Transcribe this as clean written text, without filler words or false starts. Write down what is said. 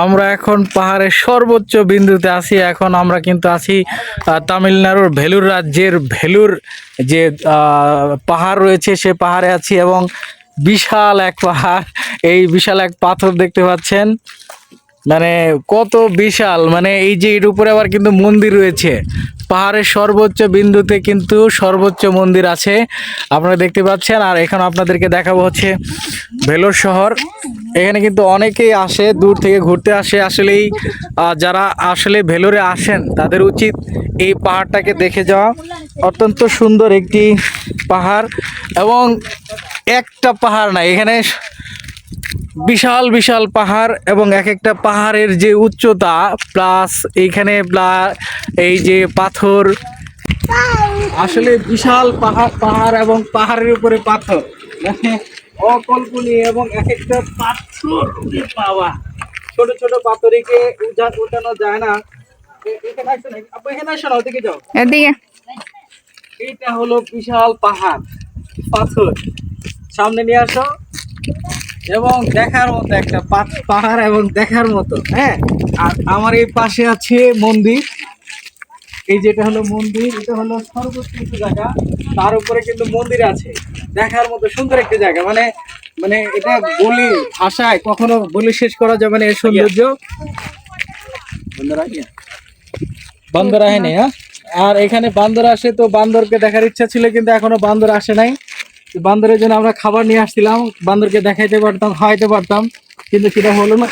আমরা এখন পাহাড়ের সর্বোচ্চ বিন্দুতে আছি। এখন আমরা কিন্তু আছি তামিলনাড়ুর ভেলুর রাজ্যের ভেলুর যে পাহাড় রয়েছে সে পাহাড়ে আছি, এবং বিশাল এক পাহাড়, এই বিশাল এক পাথর দেখতে পাচ্ছেন, মানে কত বিশাল, মানে এই যে এর উপরে আবার কিন্তু মন্দির রয়েছে। পাহাড়ের সর্বোচ্চ বিন্দুতে কিন্তু সর্বোচ্চ মন্দির আছে, আপনারা দেখতে পাচ্ছেন। আর এখন আপনাদেরকে দেখাবো হচ্ছে ভেলোর শহর। এখানে কিন্তু অনেকেই আসে, দূর থেকে ঘুরতে আসে। আসলেই যারা আসলে ভেলোরে আসেন তাদের উচিত এই পাহাড়টাকে দেখে যাওয়া। অত্যন্ত সুন্দর একটি পাহাড়, এবং একটা পাহাড় না, এখানে বিশাল বিশাল পাহাড়, এবং এক একটা পাহাড়ের যে উচ্চতা প্লাস এইখানে এই যে পাথর, আসলে বিশাল পাহাড় পাহাড় এবং পাহাড়ের উপরে পাথর, মানে অকল্পনীয়। এবং এক একটা পাথর পাওয়া, ছোট ছোট পাথরকে উঠানো যায় না। এখানে আসো না আপু, এখানে আসো না, ওদিকে যাও। এদিকে এইটা হলো বিশাল পাহাড় পাথর, সামনে নিয়ে আসো। এবং দেখার মতো একটা পাহাড়, এবং দেখার মতো। হ্যাঁ, আর আমার এই পাশে আছে মন্দির। এই যেটা হলো মন্দির, এটা হলো সর্বোচ্চ উঁচু জায়গা, তার উপরে কিন্তু মন্দির আছে। দেখার মতো সুন্দর একটা জায়গা, মানে মানে এটা বলি ভাষায় কখনো বলে শেষ করা যাবে না এর সৌন্দর্য। বান্দর আসেনি, হ্যাঁ। আর এখানে বান্দর আসে, তো বান্দরকে দেখার ইচ্ছা ছিল কিন্তু এখনো বান্দর আসে নাই। বান্দরের জন্য আমরা খাবার নিয়ে আসছিলাম, বান্দরকে দেখাইতে পারতাম, খাওয়াইতে পারতাম, কিন্তু সেটা হলো না।